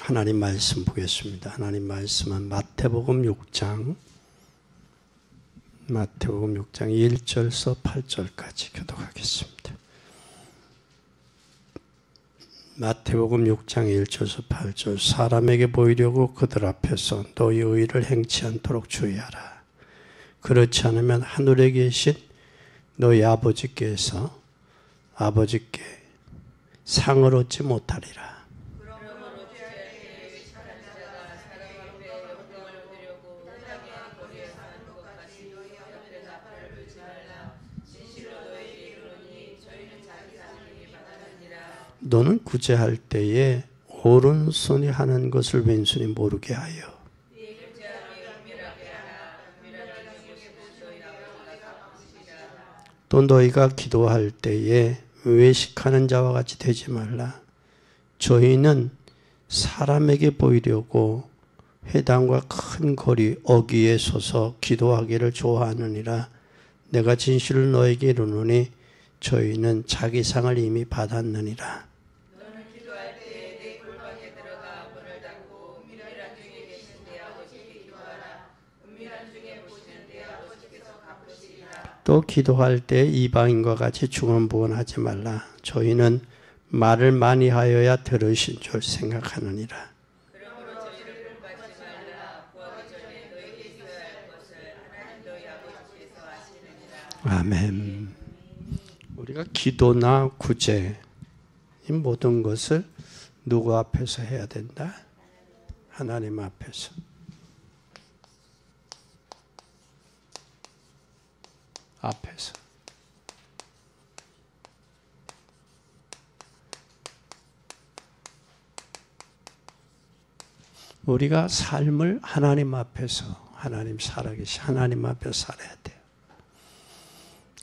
하나님 말씀 보겠습니다. 하나님 말씀은 마태복음 6장 1절에서 8절까지 교독하겠습니다. 마태복음 6장 1절에서 8절. 사람에게 보이려고 그들 앞에서 너희 의를 행치 않도록 주의하라. 그렇지 않으면 하늘에 계신 너희 아버지께 상을 얻지 못하리라. 너는 구제할 때에 오른손이 하는 것을 왼손이 모르게 하여 또 너희가 기도할 때에 외식하는 자와 같이 되지 말라. 저희는 사람에게 보이려고 회당과 큰 거리 어귀에 서서 기도하기를 좋아하느니라. 내가 진실로 너에게 이르노니 저희는 자기 상을 이미 받았느니라. 너는 기도할 때에 내 골방에 들어가 문을 닫고 은밀한 중에 계신 내 아버지께 기도하라. 은밀한 중에 보시는 내 아버지께서 갚으시리라. 또 기도할 때 이방인과 같이 중언부언하지 말라. 저희는 말을 많이 하여야 들으신 줄 생각하느니라. 그러므로 저희를 불받지 말라. 구하기 전에 너에게 기도해야 할 것을 하나님 너희 아버지께서 아시느니라. 아멘. 우리가 기도나 구제 이 모든 것을 누구 앞에서 해야 된다? 하나님 앞에서. 우리가 삶을 하나님 앞에서, 하나님 살아계신 하나님 앞에서 살아야 돼요.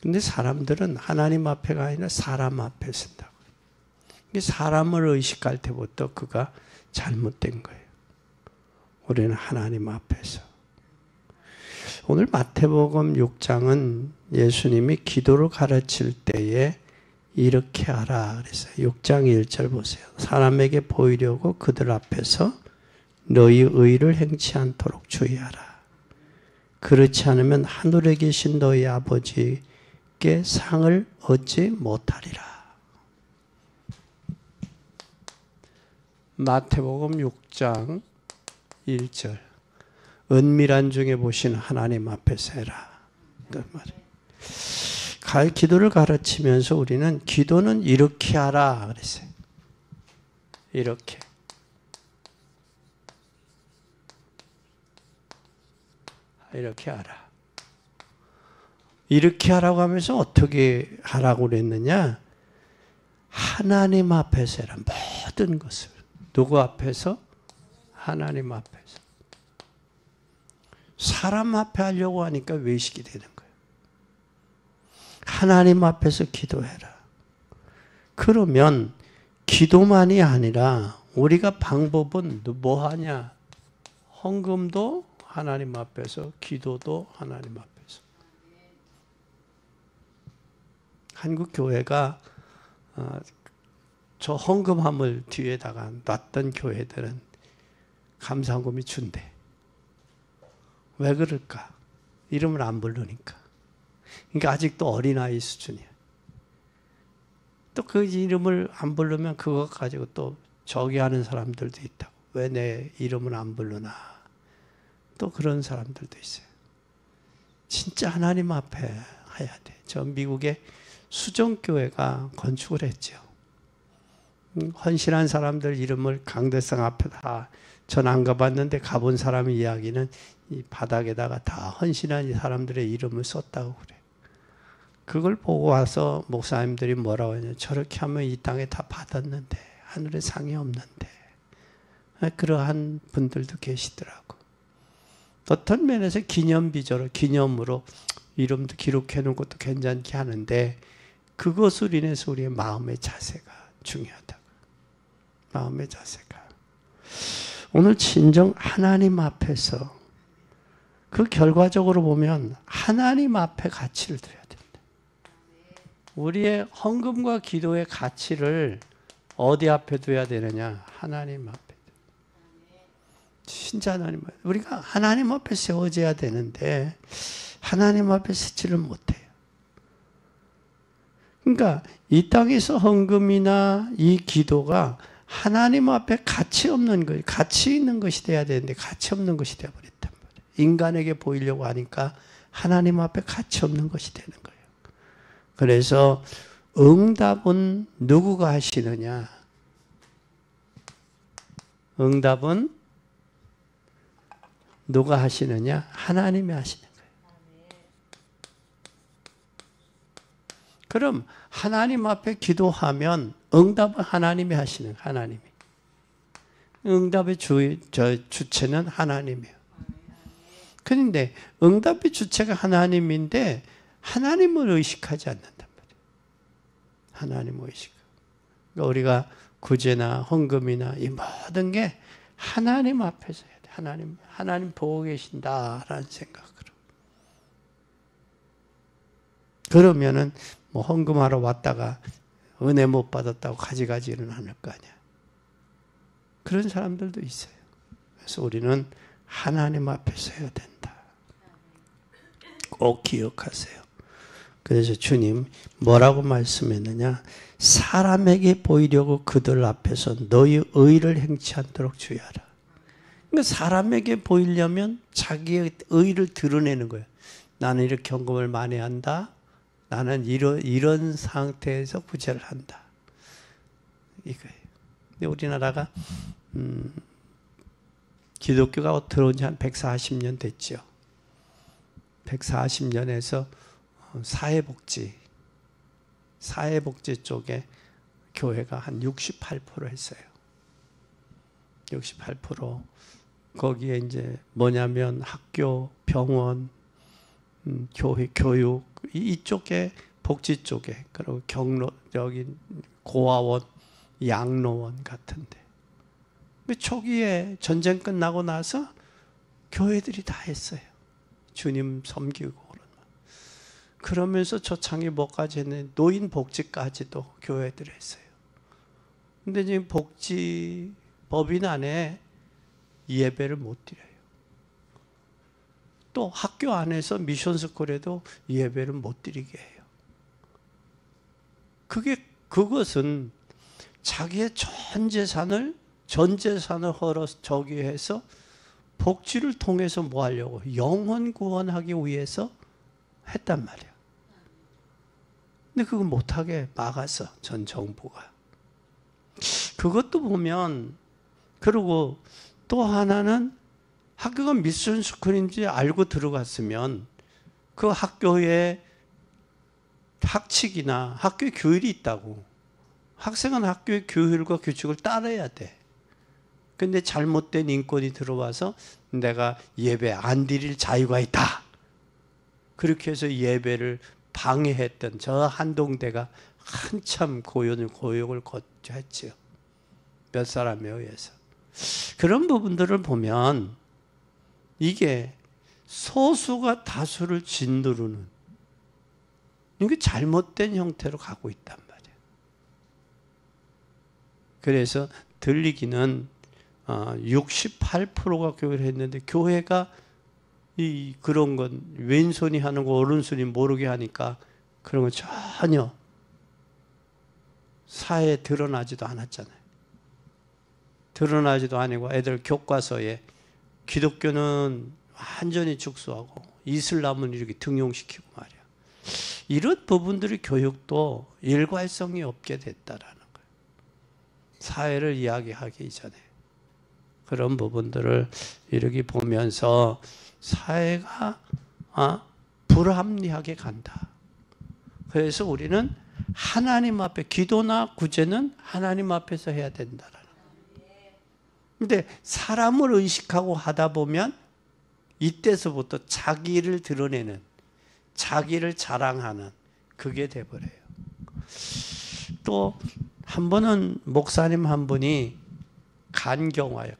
근데 사람들은 하나님 앞에가 아니라 사람 앞에 쓴다고. 사람을 의식할 때부터 그가 잘못된 거예요. 우리는 하나님 앞에서. 오늘 마태복음 6장은 예수님이 기도를 가르칠 때에 이렇게 하라 그랬어요. 6장 1절 보세요. 사람에게 보이려고 그들 앞에서 너희 의를 행치 않도록 주의하라. 그렇지 않으면 하늘에 계신 너희 아버지께 상을 얻지 못하리라. 마태복음 6장 1절. 은밀한 중에 보신 하나님 앞에서 해라. 그 말이에요. 기도를 가르치면서 우리는 기도는 이렇게 하라 그랬어요. 이렇게. 이렇게 하라. 이렇게 하라고 하면서 어떻게 하라고 그랬느냐? 하나님 앞에서 해라. 모든 것을. 누구 앞에서? 하나님 앞에서. 사람 앞에 하려고 하니까 외식이 되는 거예요. 하나님 앞에서 기도해라. 그러면 기도만이 아니라 우리가 방법은 뭐 하냐? 헌금도 하나님 앞에서, 기도도 하나님 앞에서. 한국 교회가 저 헌금함을 뒤에다가 놨던 교회들은 감사헌금이 준대. 왜 그럴까? 이름을 안 부르니까. 그러니까 아직도 어린아이 수준이야. 또 그 이름을 안 부르면 그거 가지고 또 저기 하는 사람들도 있다고. 왜 내 이름을 안 부르나? 또 그런 사람들도 있어요. 진짜 하나님 앞에 해야 돼. 저 미국의 수정교회가 건축을 했죠. 헌신한 사람들 이름을 강대상 앞에 다, 전 안 가봤는데 가본 사람 이야기는 이 바닥에다가 다 헌신한 사람들의 이름을 썼다고 그래. 그걸 보고 와서 목사님들이 뭐라고 하냐. 저렇게 하면 이 땅에 다 받았는데 하늘에 상이 없는데. 그러한 분들도 계시더라고. 어떤 면에서 기념비적으로, 기념으로 이름도 기록해 놓은 것도 괜찮게 하는데 그것으로 인해서 우리의 마음의 자세가 중요하다고. 마음의 자세가. 오늘 진정 하나님 앞에서 그 결과적으로 보면 하나님 앞에 가치를 드려야 된다. 우리의 헌금과 기도의 가치를 어디 앞에 둬야 되느냐? 하나님 앞에. 진짜 하나님, 우리가 하나님 앞에 세워져야 되는데 하나님 앞에 서지를 못해요. 그러니까 이 땅에서 헌금이나 이 기도가 하나님 앞에 가치 없는 것, 가치 있는 것이 돼야 되는데 가치 없는 것이 되어버렸단 말이에요. 인간에게 보이려고 하니까 하나님 앞에 가치 없는 것이 되는 거예요. 그래서 응답은 누구가 하시느냐? 응답은 누가 하시느냐? 하나님이 하시는 거예요. 그럼 하나님 앞에 기도하면 응답은 하나님이 하시는 거예요. 하나님이. 응답의 주체는 하나님이에요. 그런데 응답의 주체가 하나님인데 하나님을 의식하지 않는단 말이에요. 하나님을 의식하고. 그러니까 우리가 구제나 헌금이나 이 모든 게 하나님 앞에서 해야 돼. 하나님 보고 계신다라는 생각으로. 그러면은 뭐 헌금하러 왔다가 은혜 못 받았다고 가지가지는 않을 거 아니야. 그런 사람들도 있어요. 그래서 우리는 하나님 앞에 서야 된다. 꼭 기억하세요. 그래서 주님 뭐라고 말씀했느냐? 사람에게 보이려고 그들 앞에서 너희 의를 행치 않도록 주의하라. 그러니까 사람에게 보이려면 자기의 의를 드러내는 거예요. 나는 이렇게 헌금을 많이 한다. 나는 이런 상태에서 구제를 한다. 이거예요. 근데 우리나라가 기독교가 들어온 지 한 140년 됐죠. 140년에서 사회복지 쪽에 교회가 한 68% 했어요. 68%. 거기에 이제 뭐냐면 학교, 병원, 교회, 교육, 이쪽에 복지 쪽에, 그리고 여기 고아원, 양로원 같은데. 초기에 전쟁 끝나고 나서 교회들이 다 했어요. 주님 섬기고. 그러면서 초창기 뭐까지 했는데 노인 복지까지도 교회들이 했어요. 근데 지금 복지 법인 안에 예배를 못 드려요. 또 학교 안에서 미션스쿨에도 예배를 못 드리게 해요. 그것은 자기의 전 재산을 헐어 해서 복지를 통해서 뭐 하려고? 영혼 구원하기 위해서 했단 말이에요. 근데 그거 못하게 막았어, 전 정부가. 그것도 보면, 그리고 또 하나는 학교가 미션 스쿨인지 알고 들어갔으면 그 학교에 학칙이나 학교의 규율이 있다고. 학생은 학교의 규율과 규칙을 따라야 돼. 근데 잘못된 인권이 들어와서 내가 예배 안 드릴 자유가 있다. 그렇게 해서 예배를 방해했던 저 한동대가 한참 고역을 거쳤죠. 몇 사람에 의해서. 그런 부분들을 보면 이게 소수가 다수를 짓누르는 이게 잘못된 형태로 가고 있단 말이에요. 그래서 들리기는 68%가 교회를 했는데 교회가 그런 건 왼손이 하는 거 오른손이 모르게 하니까 그런 건 전혀 사회에 드러나지도 않았잖아요. 드러나지도 아니고 애들 교과서에 기독교는 완전히 축소하고 이슬람은 이렇게 등용시키고 말이야. 이런 부분들이 교육도 일관성이 없게 됐다라는 거예요. 사회를 이야기하기 전에. 그런 부분들을 이렇게 보면서 사회가 불합리하게 간다. 그래서 우리는 하나님 앞에 기도나 구제는 하나님 앞에서 해야 된다라는 거예요. 근데 사람을 의식하고 하다 보면 이때서부터 자기를 드러내는, 자기를 자랑하는 그게 돼버려요. 또 한 번은 목사님 한 분이 간경화예요.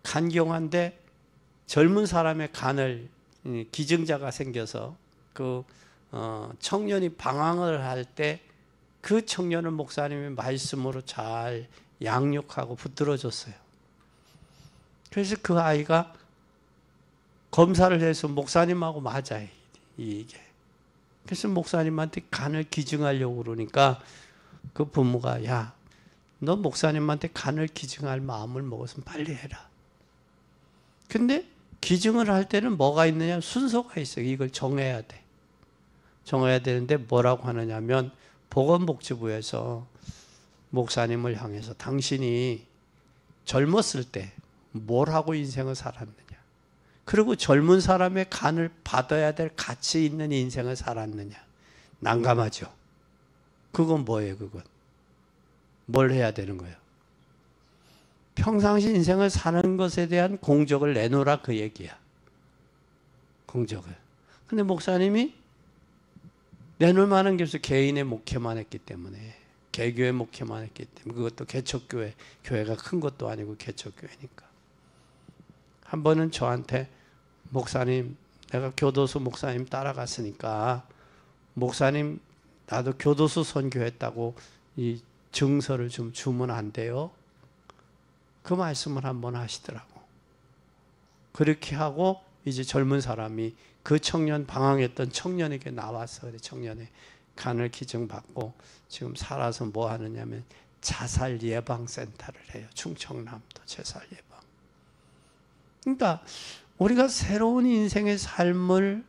간경화인데 젊은 사람의 간을 기증자가 생겨서 그 청년이 방황을 할 때 그 청년을 목사님이 말씀으로 잘 양육하고 붙들어줬어요. 그래서 그 아이가 검사를 해서 목사님하고 맞아요. 이게. 그래서 목사님한테 간을 기증하려고 그러니까 그 부모가 야, 너 목사님한테 간을 기증할 마음을 먹었으면 빨리 해라. 근데 기증을 할 때는 뭐가 있느냐? 순서가 있어요. 이걸 정해야 돼. 정해야 되는데 뭐라고 하느냐면 보건복지부에서 목사님을 향해서 당신이 젊었을 때 뭘 하고 인생을 살았느냐. 그리고 젊은 사람의 간을 받아야 될 가치 있는 인생을 살았느냐. 난감하죠. 그건 뭐예요, 그건? 뭘 해야 되는 거예요? 평상시 인생을 사는 것에 대한 공적을 내놓으라 그 얘기야. 공적을. 근데 목사님이 내놓을 만한 게 없어. 개인의 목회만 했기 때문에. 개교의 목회만 했기 때문에. 그것도 개척교회. 교회가 큰 것도 아니고 개척교회니까. 한 번은 저한테 목사님, 내가 교도소 목사님 따라갔으니까 목사님 나도 교도소 선교했다고 이 증서를 좀 주면 안 돼요? 그 말씀을 한번 하시더라고. 그렇게 하고 이제 젊은 사람이 그 청년, 방황했던 청년에게 나와서 그래, 청년의 간을 기증받고 지금 살아서 뭐 하느냐면 자살 예방센터를 해요. 충청남도 자살 예방. 그러니까 우리가 새로운 인생의 삶을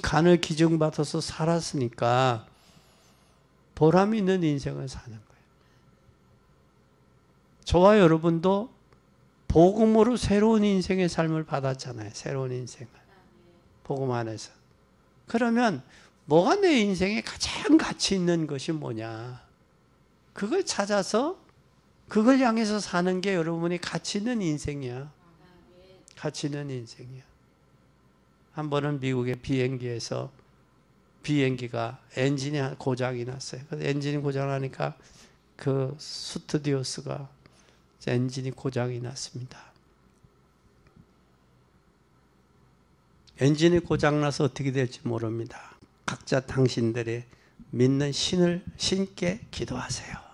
간을 기증받아서 살았으니까 보람 있는 인생을 사는 거예요. 저와 여러분도 복음으로 새로운 인생의 삶을 받았잖아요. 새로운 인생을. 복음 안에서. 그러면 뭐가 내 인생에 가장 가치 있는 것이 뭐냐. 그걸 찾아서 그걸 향해서 사는 게 여러분이 가치 있는 인생이야. 가치 있는 인생이야. 한 번은 미국의 비행기에서 비행기가 엔진이 고장이 났어요. 그래서 엔진이 고장나니까 그 스튜디오스가 엔진이 고장이 났습니다. 엔진이 고장나서 어떻게 될지 모릅니다. 각자 당신들의 믿는 신께 기도하세요.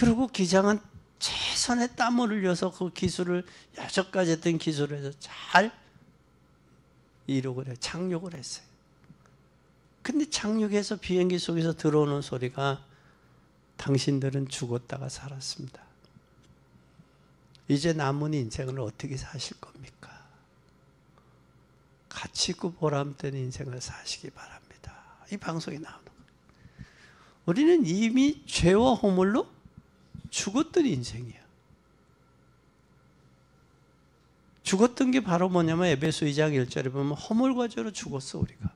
그리고 기장은 최선의 땀을 흘려서 그 기술을 여태까지 했던 기술을 해서 잘 이룩을 해 착륙을 했어요. 근데 착륙해서 비행기 속에서 들어오는 소리가 당신들은 죽었다가 살았습니다. 이제 남은 인생을 어떻게 사실 겁니까? 가치 있고 보람된 인생을 사시기 바랍니다. 이 방송이 나오는 거예요. 우리는 이미 죄와 허물로 죽었던 인생이야. 죽었던 게 바로 뭐냐면 에베소 2장 1절에 보면 허물과 죄로 죽었어 우리가.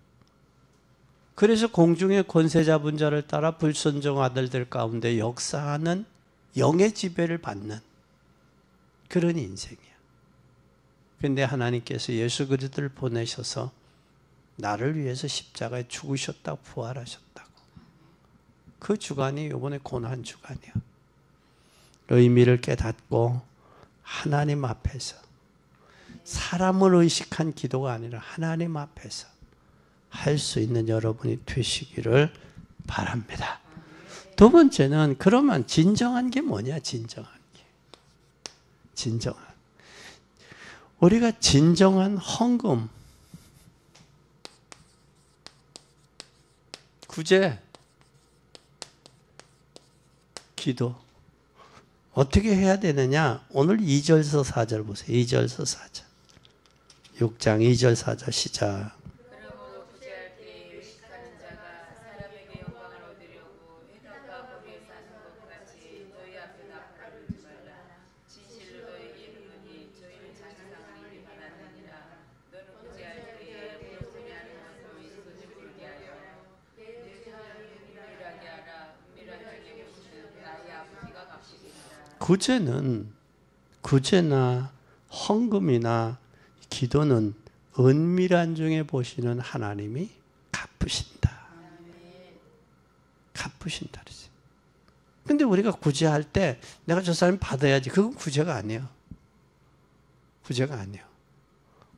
그래서 공중의 권세 잡은 자를 따라 불순종 아들들 가운데 역사하는 영의 지배를 받는 그런 인생이야. 그런데 하나님께서 예수 그리스도를 보내셔서 나를 위해서 십자가에 죽으셨다고 부활하셨다고. 그 주간이 이번에 고난 주간이야. 의미를 깨닫고 하나님 앞에서 사람을 의식한 기도가 아니라 하나님 앞에서 할 수 있는 여러분이 되시기를 바랍니다. 두 번째는 그러면 진정한 게 뭐냐? 진정한 게. 진정한. 우리가 진정한 헌금, 구제, 기도 어떻게 해야 되느냐? 오늘 2절서 4절 보세요. 2절서 4절. 6장 2절 4절 시작. 그러므로 구제할 때 의식하는 자가 사람에게 영광을 얻으려고 회당과 거리에 사는 것 같이 너희 앞에 나팔을 불지 말라. 진실로 너희에게 이르노니 저희는 자치상을 이미 받았느니라. 너는 구제할 때에 부끄러움이 하는 것으로 있어지 불게 하여 내 죄를 은밀하게 하라. 은밀한 중에 보시는 나의 아버지가 갚으시리라. 구제나 헌금이나 기도는 은밀한 중에 보시는 하나님이 갚으신다. 갚으신다. 근데 우리가 구제할 때 내가 저 사람 받아야지. 그건 구제가 아니에요. 구제가 아니에요.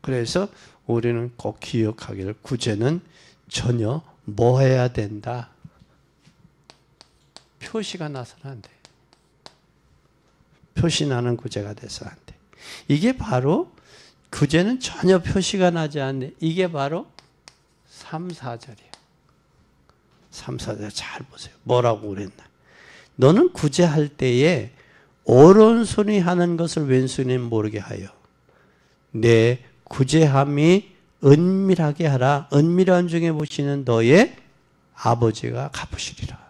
그래서 우리는 꼭 기억하기를 구제는 전혀 뭐 해야 된다. 표시가 나서는 안 돼. 표시나는 구제가 돼서 안 돼. 이게 바로 구제는 전혀 표시가 나지 않네. 이게 바로 3, 4절이에요. 3, 4절 잘 보세요. 뭐라고 그랬나? 너는 구제할 때에 오른손이 하는 것을 왼손이 모르게 하여 내 구제함이 은밀하게 하라. 은밀한 중에 보시는 너의 아버지가 갚으시리라.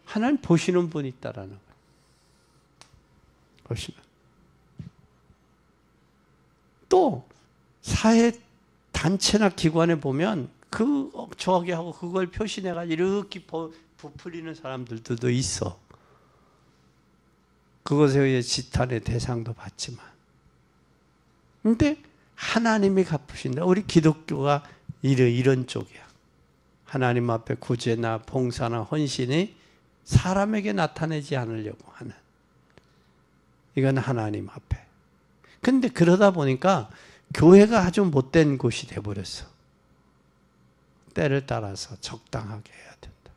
하나님 보시는 분이 있다라는 거예요. 보시면. 또 사회 단체나 기관에 보면 저기 하고 그걸 표시내가지고 이렇게 부풀리는 사람들도 있어. 그것에 의해 지탄의 대상도 받지만. 근데 하나님이 갚으신다. 우리 기독교가 이런 쪽이야. 하나님 앞에 구제나 봉사나 헌신이 사람에게 나타내지 않으려고 하는. 이건 하나님 앞에. 근데 그러다 보니까 교회가 아주 못된 곳이 돼버렸어. 때를 따라서 적당하게 해야 된다.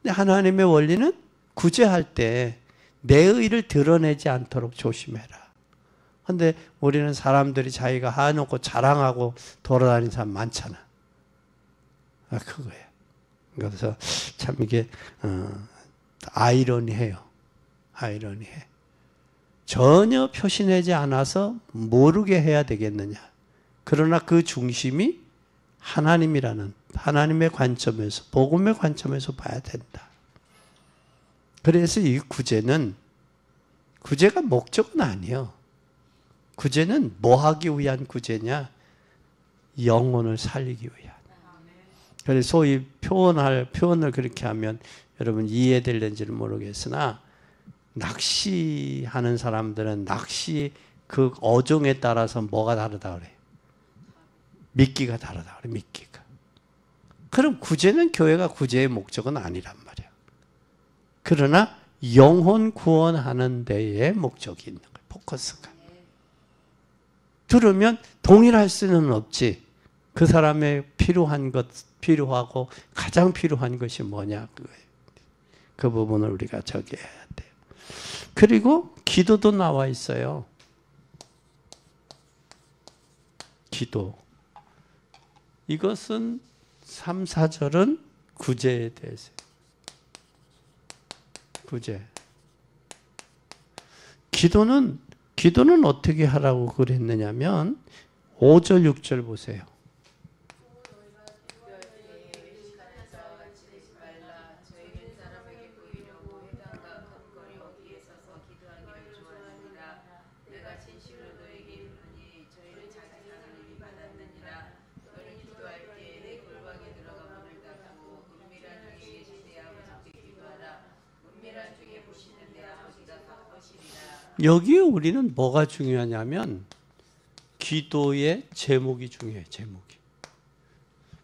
근데 하나님의 원리는 구제할 때 내 의를 드러내지 않도록 조심해라. 근데 우리는 사람들이 자기가 해놓고 자랑하고 돌아다니는 사람 많잖아. 그거예요. 그래서 참 이게 아이러니해요. 아이러니해. 전혀 표시내지 않아서 모르게 해야 되겠느냐. 그러나 그 중심이 하나님이라는 하나님의 관점에서 복음의 관점에서 봐야 된다. 그래서 이 구제가 목적은 아니에요. 구제는 뭐 하기 위한 구제냐? 영혼을 살리기 위한. 그래서 소위 표현을 그렇게 하면 여러분 이해될는지는 모르겠으나 낚시하는 사람들은 낚시 그 어종에 따라서 뭐가 다르다 그래? 미끼가 다르다 그래, 미끼가. 그럼 구제는 교회가 구제의 목적은 아니란 말이야. 그러나 영혼 구원하는 데에 목적이 있는 거예요. 포커스가. 들으면 동일할 수는 없지. 그 사람의 필요하고 가장 필요한 것이 뭐냐 그거예요. 그 부분을 우리가 적어야 돼요. 그리고 기도도 나와 있어요. 기도. 이것은 3, 4절은 구제에 대해서. 구제. 기도는 어떻게 하라고 그랬느냐면 5절, 6절 보세요. 여기에 우리는 뭐가 중요하냐면 기도의 제목이 중요해요. 제목이.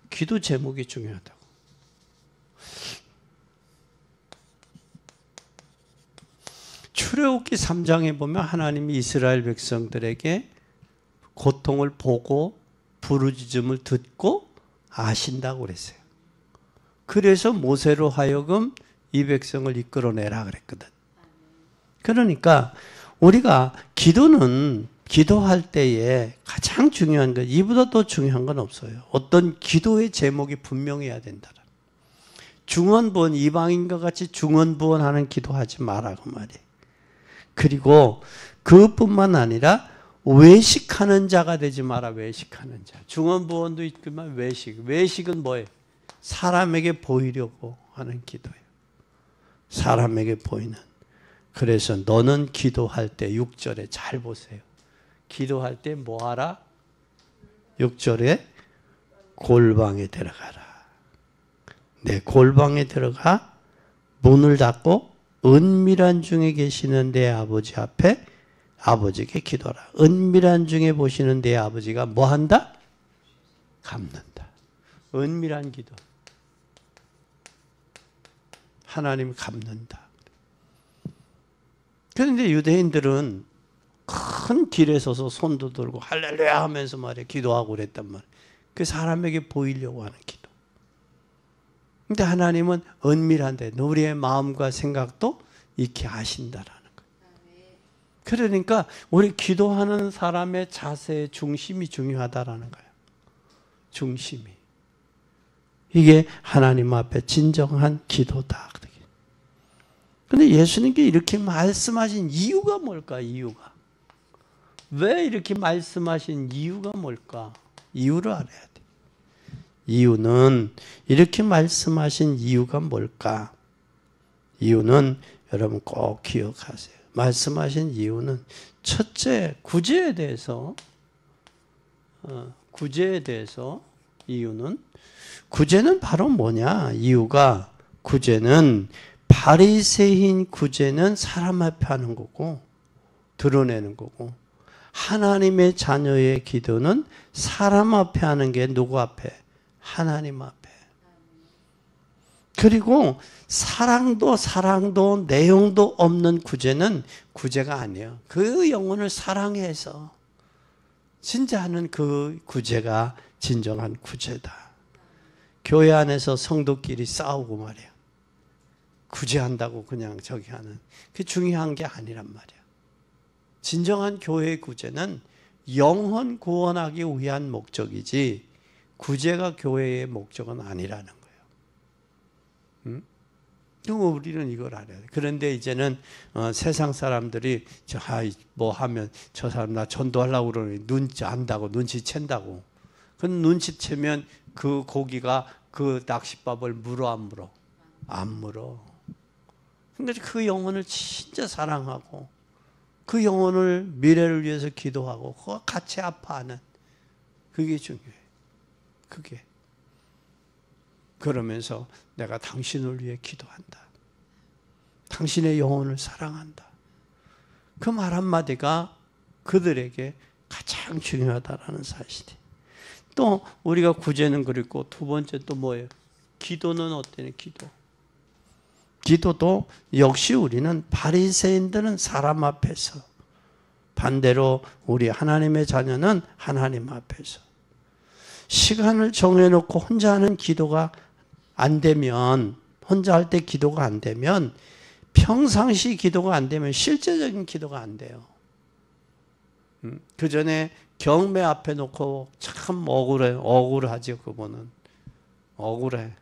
기도 제목이 중요하다고. 출애굽기 3장에 보면 하나님이 이스라엘 백성들에게 고통을 보고 부르짖음을 듣고 아신다고 그랬어요. 그래서 모세로 하여금 이 백성을 이끌어내라 그랬거든. 그러니까 우리가 기도할 때에 가장 중요한 것, 이보다 더 중요한 건 없어요. 어떤 기도의 제목이 분명해야 된다. 중언부언, 이방인과 같이 중언부언하는 기도하지 마라 그 말이에요. 그리고 그뿐만 아니라 외식하는 자가 되지 마라. 외식하는 자. 중언부언도 있지만 외식은 뭐예요? 사람에게 보이려고 하는 기도예요. 사람에게 보이는. 그래서 너는 기도할 때 6절에 잘 보세요. 기도할 때 뭐 하라? 6절에 골방에 들어가라. 내 골방에 들어가 문을 닫고 은밀한 중에 계시는 내 아버지 앞에 아버지께 기도하라. 은밀한 중에 보시는 내 아버지가 뭐 한다? 갚는다. 은밀한 기도. 하나님이 갚는다. 그런데 유대인들은 큰 길에 서서 손도 들고 할렐루야 하면서 말이야 기도하고 그랬단 말이야. 그 사람에게 보이려고 하는 기도. 근데 하나님은 은밀한데 우리의 마음과 생각도 익히 아신다라는 거예요. 그러니까 우리 기도하는 사람의 자세의 중심이 중요하다라는 거예요. 중심이. 이게 하나님 앞에 진정한 기도다. 근데 예수님께 이렇게 말씀하신 이유가 뭘까? 이유가. 왜 이렇게 말씀하신 이유가 뭘까? 이유를 알아야 돼. 이유는 이렇게 말씀하신 이유가 뭘까? 이유는 여러분 꼭 기억하세요. 말씀하신 이유는 첫째 구제에 대해서 이유는 구제는 바로 뭐냐? 이유가 구제는 바리새인 구제는 사람 앞에 하는 거고 드러내는 거고 하나님의 자녀의 기도는 사람 앞에 하는 게 누구 앞에? 하나님 앞에. 그리고 사랑도 내용도 없는 구제는 구제가 아니에요. 그 영혼을 사랑해서 진짜 하는 그 구제가 진정한 구제다. 교회 안에서 성도끼리 싸우고 말이야. 구제한다고 그냥 저기 하는 그게 중요한 게 아니란 말이야. 진정한 교회의 구제는 영혼 구원하기 위한 목적이지 구제가 교회의 목적은 아니라는 거예요. 우리는 이걸 알아야 돼. 그런데 이제는 세상 사람들이 뭐 하면 저 사람 나 전도하려고 그러니 눈치 안다고 눈치챈다고. 그 눈치채면 그 고기가 그 낚싯밥을 물어 안 물어? 안 물어. 근데 그 영혼을 진짜 사랑하고 그 영혼을 미래를 위해서 기도하고 그거 같이 아파하는 그게 중요해. 그게. 그러면서 내가 당신을 위해 기도한다. 당신의 영혼을 사랑한다. 그 말 한마디가 그들에게 가장 중요하다라는 사실이. 또 우리가 구제는 그랬고 두 번째 또 뭐예요? 기도는 어때요? 기도도 역시 우리는 바리새인들은 사람 앞에서 반대로 우리 하나님의 자녀는 하나님 앞에서 시간을 정해놓고 혼자 하는 기도가 안 되면 혼자 할 때 기도가 안 되면 평상시 기도가 안 되면 실제적인 기도가 안 돼요. 그 전에 경매 앞에 놓고 참 억울하죠. 그분은 억울해.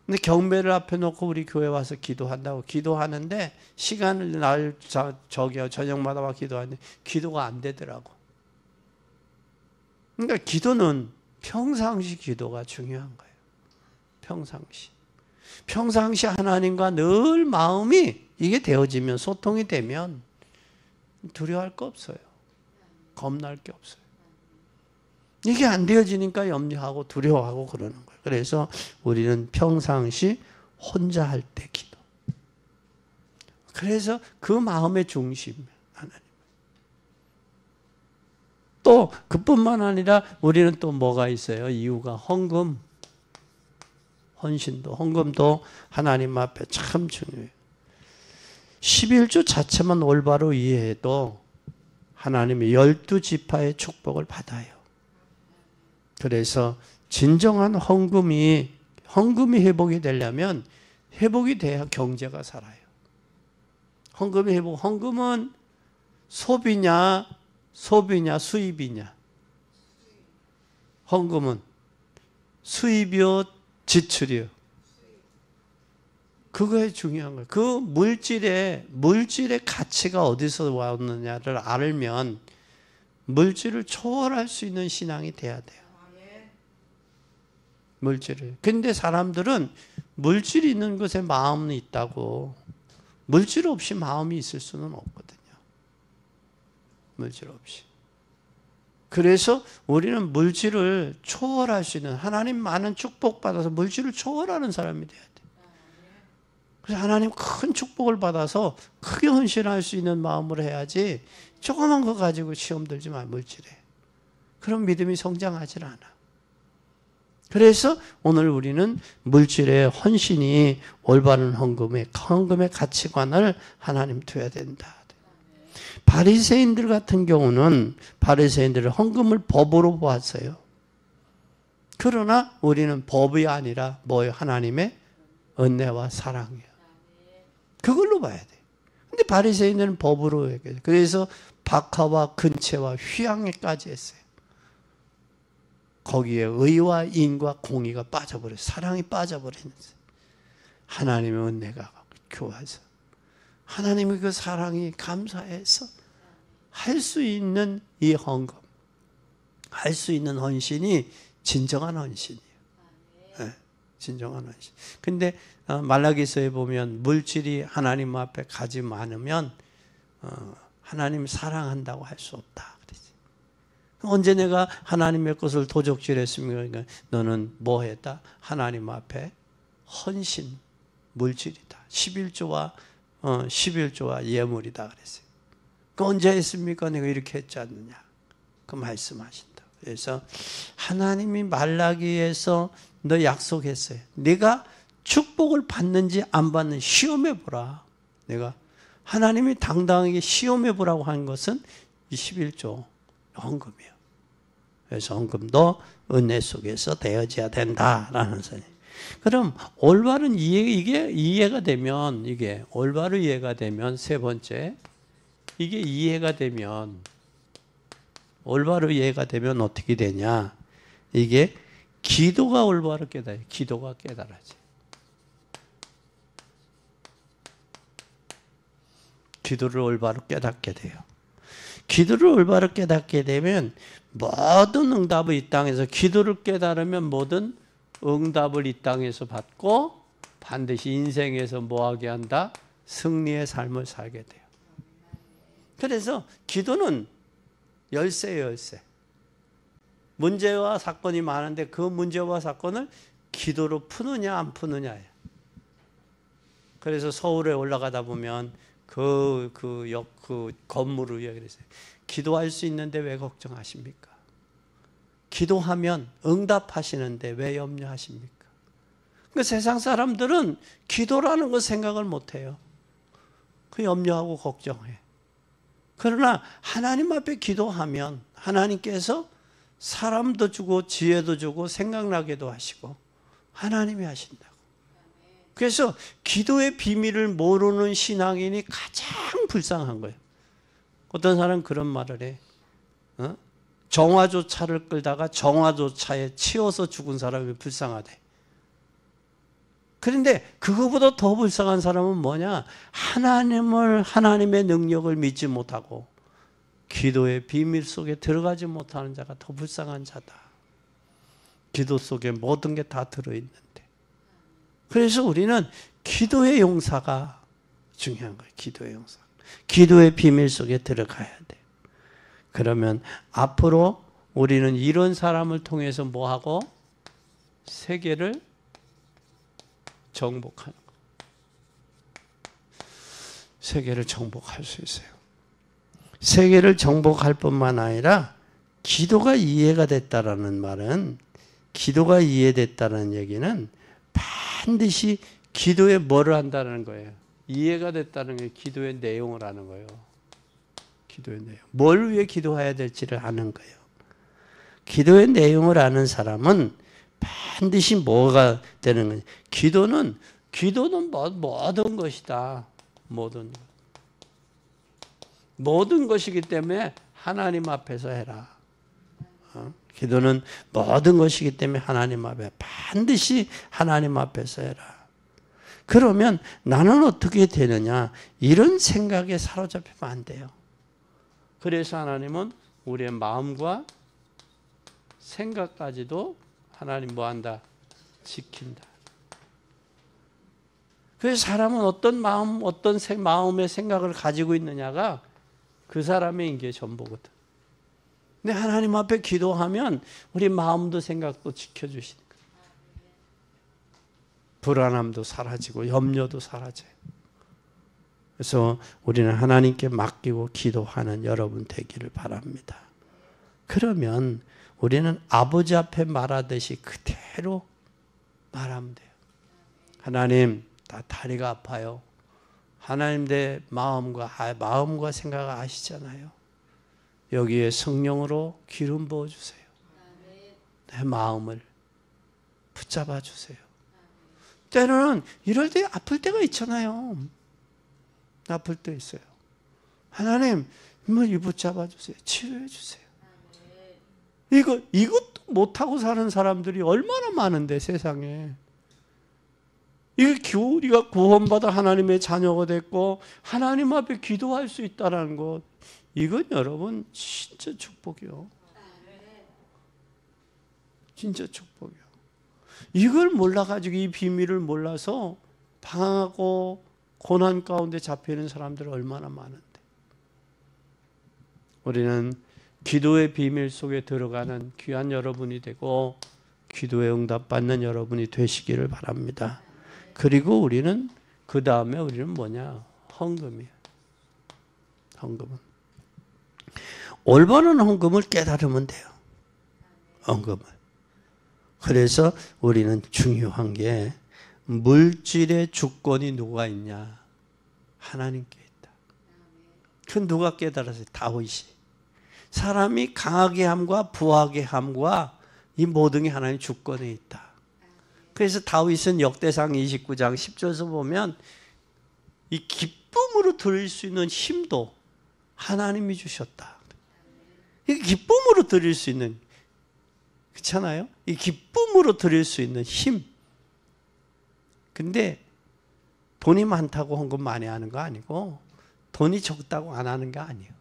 근데 경매를 앞에 놓고 우리 교회 와서 기도하는데 시간을 저녁마다 와 기도하는데 기도가 안 되더라고. 그러니까 기도는 평상시 기도가 중요한 거예요. 평상시 하나님과 늘 마음이 이게 되어지면 소통이 되면 두려워할 거 없어요. 겁날 게 없어요. 이게 안 되어지니까 염려하고 두려워하고 그러는 거예요. 그래서 우리는 평상시 혼자 할 때 기도. 그래서 그 마음의 중심 하나님. 또 그뿐만 아니라 우리는 또 뭐가 있어요? 이유가 헌금. 헌금도 하나님 앞에 참 중요해요. 11조 자체만 올바로 이해해도 하나님의 12지파의 축복을 받아요. 그래서 진정한 헌금이 회복이 되려면 회복이 돼야 경제가 살아요. 헌금은 소비냐 수입이냐? 헌금은 수입이요 지출이요. 그거에 중요한 거예요. 그 물질의 가치가 어디서 왔느냐를 알면 물질을 초월할 수 있는 신앙이 돼야 돼요. 물질을. 근데 사람들은 물질이 있는 것에 마음이 있다고 물질 없이 마음이 있을 수는 없거든요. 물질 없이. 그래서 우리는 물질을 초월할 수 있는 하나님 많은 축복받아서 물질을 초월하는 사람이 돼야 돼. 그래서 하나님 큰 축복을 받아서 크게 헌신할 수 있는 마음으로 해야지 조그만 거 가지고 시험 들지 마 물질에. 그럼 믿음이 성장하지 않아. 그래서 오늘 우리는 물질의 헌신이 올바른 헌금의 가치관을 하나님 둬야 된다. 바리새인들 같은 경우는 바리새인들은 헌금을 법으로 보았어요. 그러나 우리는 법이 아니라 뭐예요? 하나님의 은혜와 사랑이에요. 그걸로 봐야 돼. 근데 바리새인들은 법으로 얘기해요. 그래서 박하와 근체와 휘황에까지 했어요. 거기에 의와 인과 공의가 빠져버려요. 사랑이 빠져버리는 거예요. 하나님의 은혜가 교화해서 하나님의 그 사랑이 감사해서 할 수 있는 이 헌금, 할 수 있는 헌신이 진정한 헌신이에요. 네, 진정한 헌신. 근데 말라기서에 보면 물질이 하나님 앞에 가지 않으면 하나님 사랑한다고 할 수 없다. 언제 내가 하나님의 것을 도적질했습니까? 그러니까 너는 뭐 했다? 하나님 앞에 헌신, 물질이다. 11조와 예물이다 그랬어요. 그 언제 했습니까? 내가 이렇게 했지 않느냐? 그 말씀하신다. 그래서 하나님이 말라기에서 너 약속했어요. 네가 축복을 받는지 안 받는지 시험해 보라. 내가 하나님이 당당하게 시험해 보라고 한 것은 이 11조 헌금이에요. 그래서 헌금도 은혜 속에서 되어져야 된다라는 소리. 그럼 올바른 이게 이해가 되면, 이게 올바로 이해가 되면, 세 번째, 이게 이해가 되면, 올바로 이해가 되면 어떻게 되냐? 이게 기도가 올바로 깨달아요. 기도가 깨달아지. 기도를 올바로 깨닫게 돼요. 기도를 올바로 깨닫게 되면 모든 응답을 이 땅에서, 기도를 깨달으면 모든 응답을 이 땅에서 받고 반드시 인생에서 뭐하게 한다? 승리의 삶을 살게 돼요. 그래서 기도는 열쇠예요, 열쇠. 문제와 사건이 많은데 그 문제와 사건을 기도로 푸느냐 안 푸느냐예요. 그래서 서울에 올라가다 보면 그 건물 위에 그랬어요. 기도할 수 있는데 왜 걱정하십니까? 기도하면 응답하시는데 왜 염려하십니까? 그러니까 세상 사람들은 기도라는 거 생각을 못해요. 그 염려하고 걱정해. 그러나 하나님 앞에 기도하면 하나님께서 사람도 주고 지혜도 주고 생각나게도 하시고 하나님이 하신다고. 그래서 기도의 비밀을 모르는 신앙인이 가장 불쌍한 거예요. 어떤 사람은 그런 말을 해. 정화조차를 끌다가 정화조차에 치여서 죽은 사람이 불쌍하대. 그런데 그거보다 더 불쌍한 사람은 뭐냐? 하나님의 능력을 믿지 못하고 기도의 비밀 속에 들어가지 못하는 자가 더 불쌍한 자다. 기도 속에 모든 게 다 들어있는데. 그래서 우리는 기도의 용사가 중요한 거예요. 기도의 용사. 기도의 비밀 속에 들어가야 돼요. 그러면 앞으로 우리는 이런 사람을 통해서 뭐하고? 세계를 정복하는 거예요. 세계를 정복할 수 있어요. 세계를 정복할 뿐만 아니라 기도가 이해가 됐다라는 말은, 기도가 이해됐다는 얘기는 반드시 기도에 뭐를 한다는 거예요. 이해가 됐다는 게 기도의 내용을 아는 거예요. 기도의 내용. 뭘 위해 기도해야 될지를 아는 거예요. 기도의 내용을 아는 사람은 반드시 뭐가 되는 거예요. 기도는 모든 것이다. 모든 것이기 때문에 하나님 앞에서 해라. 기도는 모든 것이기 때문에 하나님 앞에, 반드시 하나님 앞에서 해라. 그러면 나는 어떻게 되느냐? 이런 생각에 사로잡히면 안 돼요. 그래서 하나님은 우리의 마음과 생각까지도 하나님 뭐한다? 지킨다. 그래서 사람은 어떤 마음의 생각을 가지고 있느냐가 그 사람의 인기의 전부거든. 근데 하나님 앞에 기도하면 우리 마음도 생각도 지켜주시는 거예요. 불안함도 사라지고 염려도 사라져요. 그래서 우리는 하나님께 맡기고 기도하는 여러분 되기를 바랍니다. 그러면 우리는 아버지 앞에 말하듯이 그대로 말하면 돼요. 하나님, 나 다리가 아파요. 하나님 내 마음과 생각을 아시잖아요. 여기에 성령으로 기름 부어주세요. 내 마음을 붙잡아 주세요. 때로는 이럴 때 아플 때가 있잖아요. 아플 때 있어요. 하나님, 이 붙잡아 주세요. 치료해 주세요. 이것도 못하고 사는 사람들이 얼마나 많은데, 세상에. 우리가 구원받아 하나님의 자녀가 됐고 하나님 앞에 기도할 수 있다는 것, 이건 여러분 진짜 축복이요. 진짜 축복이요. 이걸 몰라가지고, 이 비밀을 몰라서 방황하고 고난 가운데 잡히는 사람들 얼마나 많은데. 우리는 기도의 비밀 속에 들어가는 귀한 여러분이 되고 기도에 응답받는 여러분이 되시기를 바랍니다. 그리고 우리는 그 다음에 우리는 뭐냐? 헌금이에요. 헌금은 올바른 헌금을 깨달으면 돼요. 헌금을. 그래서 우리는 중요한 게, 물질의 주권이 누가 있냐? 하나님께 있다. 그 누가 깨달았어요? 다윗이. 사람이 강하게 함과 부하게 함과 이 모든 게 하나님 주권에 있다. 그래서 다윗은 역대상 29장 10절에서 보면 이 기쁨으로 드릴 수 있는 힘도 하나님이 주셨다. 이 기쁨으로 드릴 수 있는, 그렇잖아요? 이 기쁨으로 드릴 수 있는 힘. 근데 돈이 많다고 헌금 많이 하는 거 아니고, 돈이 적다고 안 하는 게 아니에요.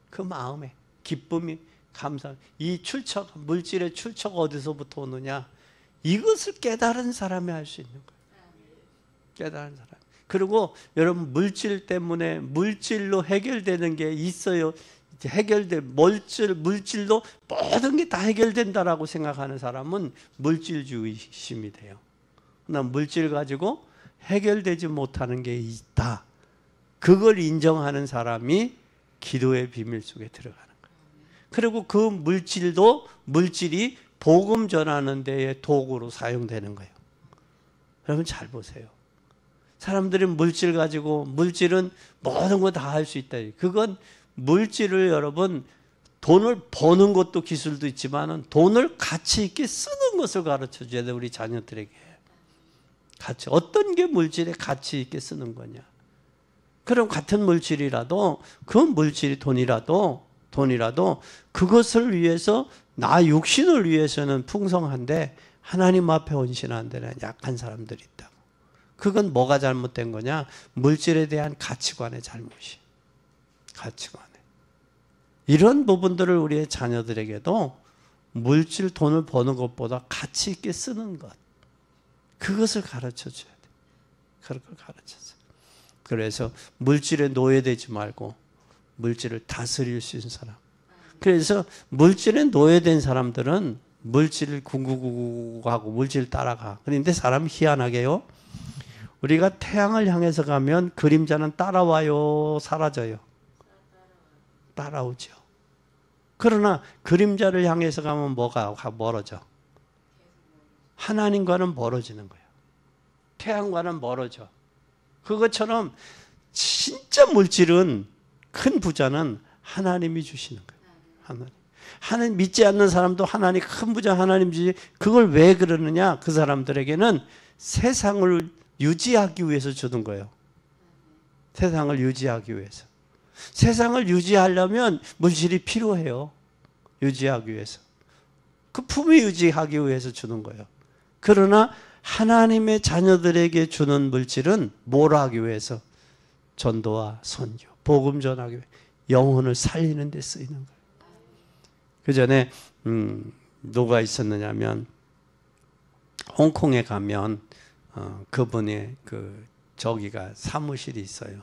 그 마음에 기쁨이, 감사. 이 출처, 물질의 출처가 어디서부터 오느냐? 이것을 깨달은 사람이 할 수 있는 거예요. 깨달은 사람. 그리고 여러분, 물질 때문에, 물질로 해결되는 게 있어요. 물질로 모든 게 다 해결된다라고 생각하는 사람은 물질주의심이 돼요. 그러나 물질 가지고 해결되지 못하는 게 있다. 그걸 인정하는 사람이 기도의 비밀 속에 들어가는 거예요. 그리고 그 물질이 복음 전하는 데에 도구로 사용되는 거예요. 여러분 잘 보세요. 사람들이 물질 가지고, 물질은 모든 거 다 할 수 있다. 그건 물질을, 여러분, 돈을 버는 것도 기술도 있지만 돈을 가치 있게 쓰는 것을 가르쳐 줘야 돼, 우리 자녀들에게. 가치, 어떤 게 물질에 가치 있게 쓰는 거냐. 그럼 같은 물질이라도, 그 물질이 돈이라도 그것을 위해서, 나 육신을 위해서는 풍성한데 하나님 앞에 헌신하는 데는 약한 사람들이 있다고. 그건 뭐가 잘못된 거냐? 물질에 대한 가치관의 잘못이. 가치관에. 이런 부분들을 우리의 자녀들에게도 물질, 돈을 버는 것보다 가치 있게 쓰는 것, 그것을 가르쳐 줘야 돼. 그걸 가르쳐줘. 그래서 물질에 노예되지 말고 물질을 다스릴 수 있는 사람. 그래서 물질에 노예된 사람들은 물질을 구구구구하고 물질 따라가. 그런데 사람이 희한하게요, 우리가 태양을 향해서 가면 그림자는 따라와요, 사라져요? 따라오죠. 그러나 그림자를 향해서 가면 뭐가 멀어져? 하나님과는 멀어지는 거예요. 태양과는 멀어져. 그것처럼 진짜 물질은, 큰 부자는 하나님이 주시는 거예요. 하나님 믿지 않는 사람도 하나님, 큰 부자 하나님 주시. 그걸 왜 그러느냐? 그 사람들에게는 세상을 유지하기 위해서 주는 거예요. 세상을 유지하기 위해서. 세상을 유지하려면 물질이 필요해요. 유지하기 위해서. 그 품위 유지하기 위해서 주는 거예요. 그러나 하나님의 자녀들에게 주는 물질은 뭘 하기 위해서? 전도와 선교, 복음 전하기 위해, 영혼을 살리는 데 쓰이는 거예요. 그 전에 누가 있었느냐면, 홍콩에 가면 그분의 저기가 사무실이 있어요.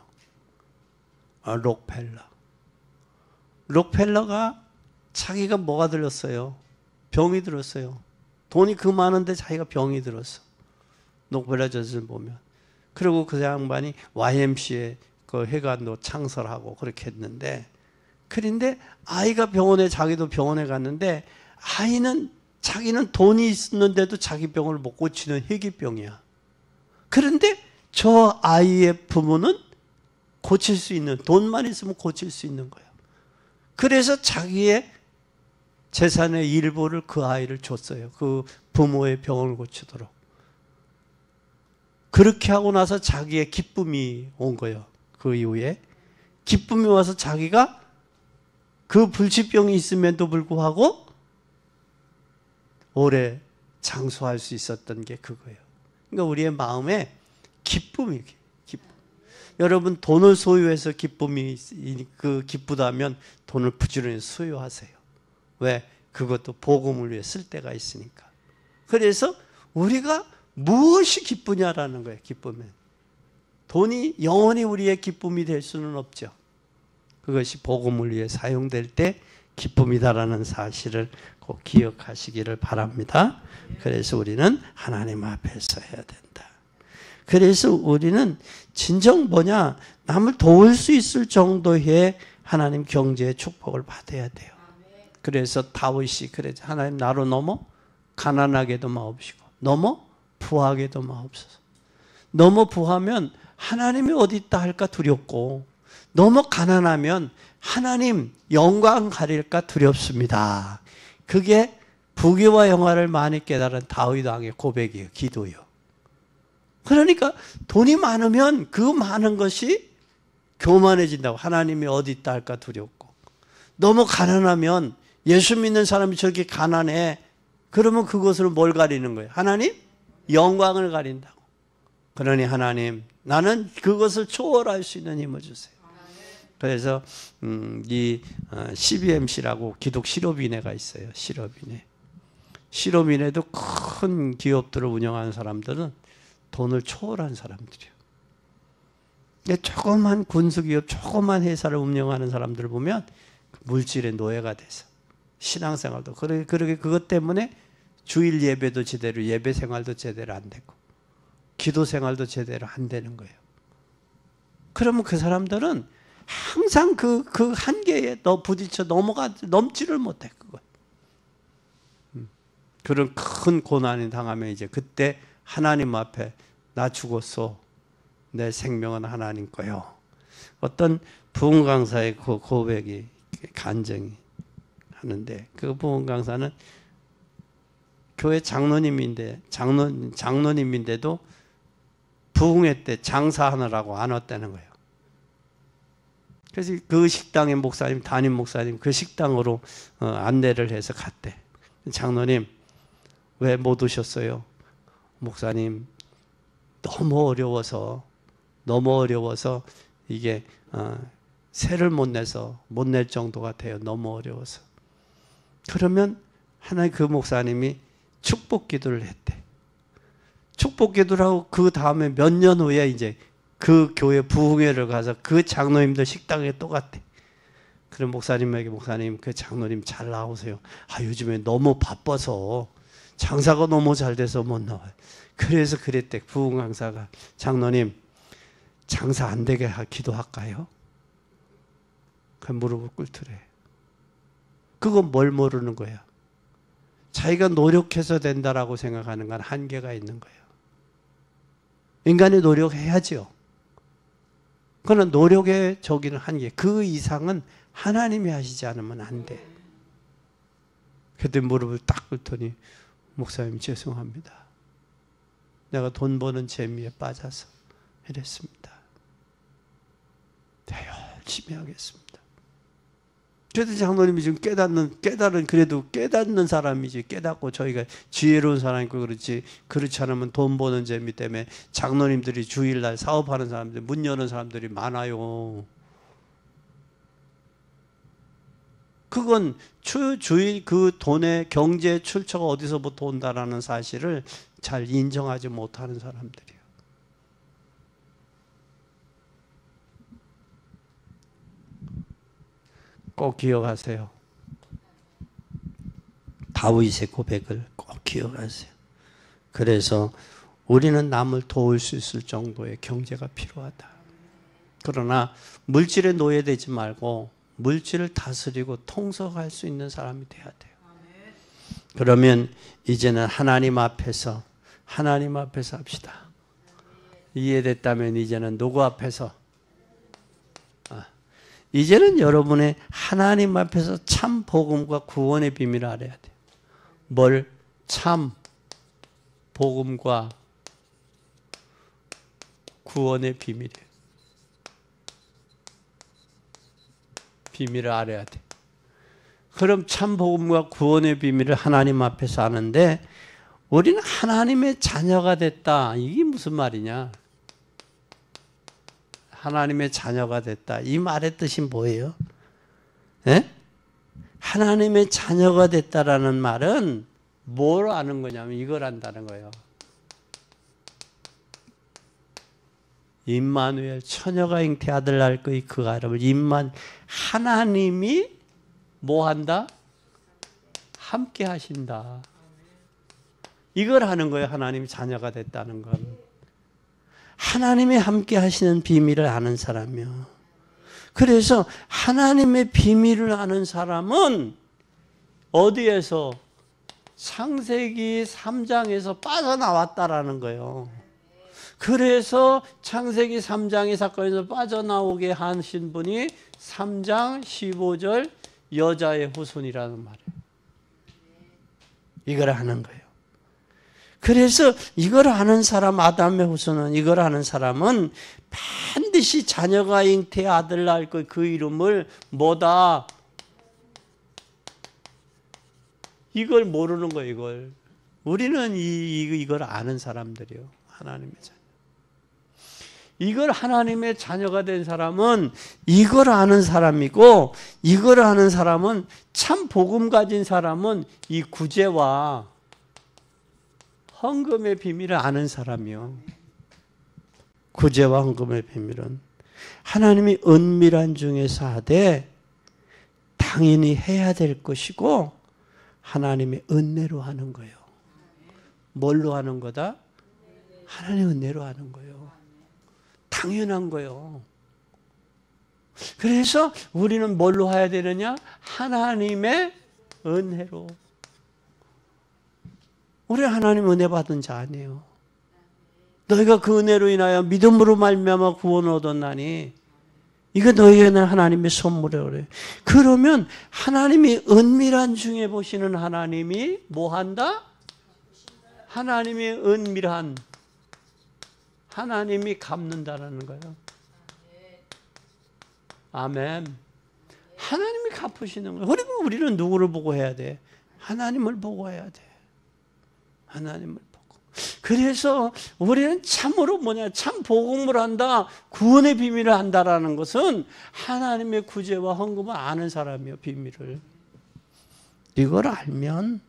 록펠러가 자기가 뭐가 들었어요? 병이 들었어요. 돈이 그 많은데 자기가 병이 들었어. 록펠러 젖을 보면. 그리고 그 양반이 YMCA 그 회관도 창설하고 그렇게 했는데, 그런데 아이가 자기도 병원에 갔는데, 자기는 돈이 있었는데도 자기 병을 못 고치는 희귀병이야. 그런데 저 아이의 부모는 고칠 수 있는, 돈만 있으면 고칠 수 있는 거예요. 그래서 자기의 재산의 일부를 그 아이를 줬어요. 그 부모의 병을 고치도록. 그렇게 하고 나서 자기의 기쁨이 온 거예요. 그 이후에 기쁨이 와서 자기가 그 불치병이 있음에도 불구하고 오래 장수할 수 있었던 게 그거예요. 그러니까 우리의 마음에 기쁨이 기쁨. 여러분 돈을 소유해서 기쁨이 기쁘다면 돈을 부지런히 소유하세요. 왜? 그것도 복음을 위해 쓸 때가 있으니까. 그래서 우리가 무엇이 기쁘냐라는 거예요. 기쁨은 돈이 영원히 우리의 기쁨이 될 수는 없죠. 그것이 복음을 위해 사용될 때 기쁨이다라는 사실을 꼭 기억하시기를 바랍니다. 그래서 우리는 하나님 앞에서 해야 된다. 그래서 우리는 진정 뭐냐, 남을 도울 수 있을 정도의 하나님 경제의 축복을 받아야 돼요. 그래서 다윗이 그랬죠. 하나님 나로 너무 가난하게도 마옵시고 너무 부하게도 마옵소서. 너무 부하면 하나님이 어디 있다 할까 두렵고 너무 가난하면 하나님 영광 가릴까 두렵습니다. 그게 부귀와 영화를 많이 깨달은 다윗 왕의 고백이에요. 기도요. 그러니까 돈이 많으면 그 많은 것이 교만해진다고. 하나님이 어디 있다 할까 두렵고 너무 가난하면 예수 믿는 사람이 저렇게 가난해. 그러면 그것으로 뭘 가리는 거예요? 하나님 영광을 가린다고. 그러니 하나님 나는 그것을 초월할 수 있는 힘을 주세요. 그래서 이 CBMC라고 기독 실업인회가 있어요. 실업인회. 실업인회도 큰 기업들을 운영하는 사람들은 돈을 초월한 사람들이에요. 조그만 군수기업, 조그만 회사를 운영하는 사람들을 보면 물질의 노예가 돼서 신앙생활도 그러게 그것 때문에 주일 예배도 제대로, 예배 생활도 제대로 안 되고 기도 생활도 제대로 안 되는 거예요. 그러면 그 사람들은 항상 그 한계에 부딪혀 넘지를 못해. 그거. 그런 큰 고난이 당하면 이제 그때 하나님 앞에 나 죽었소. 내 생명은 하나님 거요. 어떤 부흥 강사의 그 고백이 간증이 하는데 그 부흥 강사는 교회 장로님인데도 부흥회 때 장사하느라고 안 왔다는 거예요. 그래서 그 식당의 목사님, 담임 목사님 그 식당으로 안내를 해서 갔대. 장로님 왜 못 오셨어요? 목사님 너무 어려워서 이게 세를 못 낼 정도가 돼요. 너무 어려워서. 그러면 하나님 그 목사님이 축복 기도를 했대. 축복 기도를 하고 그 다음에 몇 년 후에 이제 그 교회 부흥회를 가서 그 장로님들 식당에 또 갔대. 그럼 목사님에게 목사님 그 장로님 잘 나오세요. 요즘에 너무 바빠서 장사가 너무 잘 돼서 못 나와요. 그래서 그랬대. 부흥 강사가 장로님 장사 안 되게 기도할까요? 그 무릎을 꿇더래. 그건 뭘 모르는 거야. 자기가 노력해서 된다라고 생각하는 건 한계가 있는 거예요. 인간이 노력해야죠. 그러나 노력의 저기는 한계. 그 이상은 하나님이 하시지 않으면 안 돼. 그때 무릎을 딱 꿇더니 목사님 죄송합니다. 내가 돈 버는 재미에 빠져서 이랬습니다. 내가 열심히 하겠습니다. 그래도 장로님이 지금 그래도 깨닫는 사람이지, 깨닫고 저희가 지혜로운 사람이고 그렇지 않으면 돈 버는 재미 때문에 장로님들이 주일날 사업하는 사람들, 문 여는 사람들이 많아요. 그건 주일 그 돈의 경제 출처가 어디서부터 온다라는 사실을 잘 인정하지 못하는 사람들이에요. 꼭 기억하세요. 다윗의 고백을 꼭 기억하세요. 그래서 우리는 남을 도울 수 있을 정도의 경제가 필요하다. 그러나 물질에 노예되지 말고 물질을 다스리고 통솔할 수 있는 사람이 돼야 돼요. 그러면 이제는 하나님 앞에서 합시다. 이해됐다면 이제는 누구 앞에서? 이제는 여러분의 하나님 앞에서 참 복음과 구원의 비밀을 알아야 돼요. 뭘? 참 복음과 구원의 비밀이에요. 비밀을 알아야 돼. 그럼 참 복음과 구원의 비밀을 하나님 앞에서 아는데 우리는 하나님의 자녀가 됐다. 이게 무슨 말이냐? 하나님의 자녀가 됐다. 이 말의 뜻이 뭐예요? 예? 하나님의 자녀가 됐다라는 말은 뭘 아는 거냐면 이걸 안다는 거예요. 임마누엘 처녀가 잉태 아들 낳을 거이 그 아름을 하나님이 뭐 한다? 함께 하신다. 이걸 하는 거예요. 하나님이 자녀가 됐다는 건. 하나님이 함께 하시는 비밀을 아는 사람이요. 그래서 하나님의 비밀을 아는 사람은 어디에서? 창세기 3장에서 빠져나왔다라는 거예요. 그래서 창세기 3장의 사건에서 빠져나오게 하신 분이 3장 15절 여자의 후손이라는 말이에요. 이걸 아는 거예요. 그래서 이걸 아는 사람, 아담의 후손은 이걸 아는 사람은 반드시 자녀가 잉태해 아들 낳을 것 그 이름을 뭐다? 이걸 모르는 거예요. 이걸. 우리는 이걸 아는 사람들이요. 하나님의 자녀. 이걸 하나님의 자녀가 된 사람은 이걸 아는 사람이고, 이걸 아는 사람은 참 복음 가진 사람은 이 구제와 헌금의 비밀을 아는 사람이요. 구제와 헌금의 비밀은 하나님이 은밀한 중에서 하되 당연히 해야 될 것이고 하나님의 은혜로 하는 거예요. 뭘로 하는 거다? 하나님의 은혜로 하는 거예요. 당연한 거예요. 그래서 우리는 뭘로 해야 되느냐? 하나님의 은혜로. 우리 하나님 은혜 받은 자 아니에요. 너희가 그 은혜로 인하여 믿음으로 말미암아 구원을 얻었나니 이거 너희에게는 하나님의 선물이라고 그래요. 그러면 하나님이 은밀한 중에 보시는 하나님이 뭐 한다? 하나님이 은밀한 하나님이 갚는다라는 거예요. 아멘. 하나님이 갚으시는 거예요. 그리고 우리는 누구를 보고 해야 돼? 하나님을 보고 해야 돼. 하나님을 보고. 그래서 우리는 참으로 참 복음을 한다, 구원의 비밀을 한다라는 것은 하나님의 구제와 헌금을 아는 사람이요, 비밀을. 이걸 알면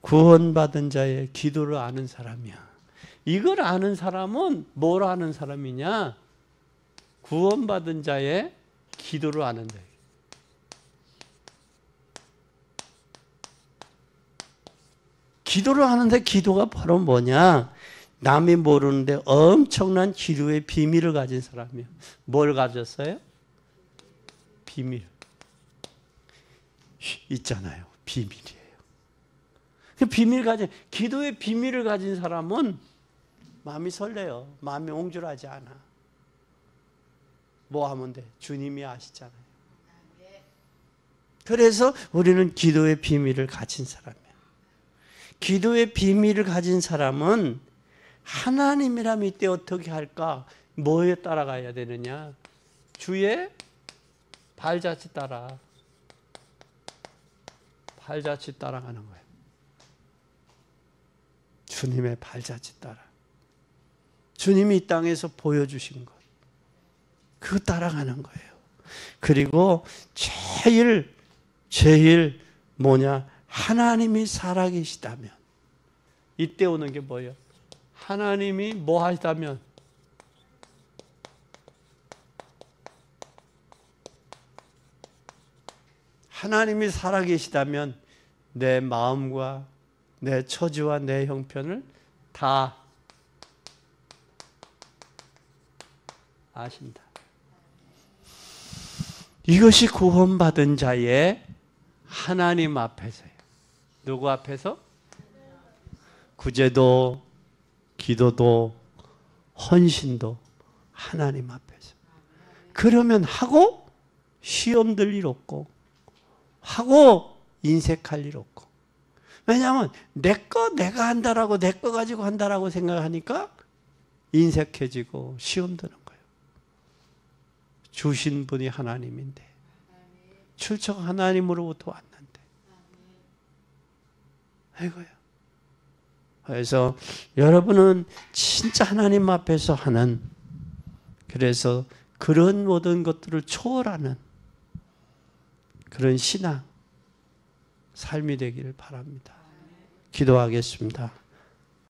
구원받은 자의 기도를 아는 사람이야. 이걸 아는 사람은 뭘 아는 사람이냐? 구원받은 자의 기도를 아는다. 기도를 하는데 기도가 바로 뭐냐? 남이 모르는데 엄청난 기도의 비밀을 가진 사람이에요. 뭘 가졌어요? 비밀. 있잖아요. 비밀이에요. 기도의 비밀을 가진 사람은 마음이 설레요. 마음이 옹졸하지 않아. 뭐 하면 돼? 주님이 아시잖아요. 그래서 우리는 기도의 비밀을 가진 사람이에요. 기도의 비밀을 가진 사람은 하나님이라면 이때 어떻게 할까? 뭐에 따라가야 되느냐? 주의 발자취 따라. 발자취 따라가는 거예요. 주님의 발자취 따라. 주님이 이 땅에서 보여주신 것. 그거 따라가는 거예요. 그리고 제일 뭐냐? 하나님이 살아계시다면. 이때 오는 게 뭐예요? 하나님이 뭐 하시다면? 하나님이 살아계시다면 내 마음과 내 처지와 내 형편을 다 아신다. 이것이 구원받은 자의 하나님 앞에서예요. 누구 앞에서? 구제도, 기도도, 헌신도 하나님 앞에서. 그러면 하고 시험 들 일 없고, 하고 인색할 일 없고. 왜냐하면 내가 한다라고, 내 거 가지고 한다라고 생각하니까 인색해지고 시험 드는 거예요. 주신 분이 하나님인데, 출처가 하나님으로부터 왔는데, 아이고야. 그래서 여러분은 진짜 하나님 앞에서 하는, 그래서 그런 모든 것들을 초월하는 그런 신앙, 삶이 되기를 바랍니다. 기도하겠습니다.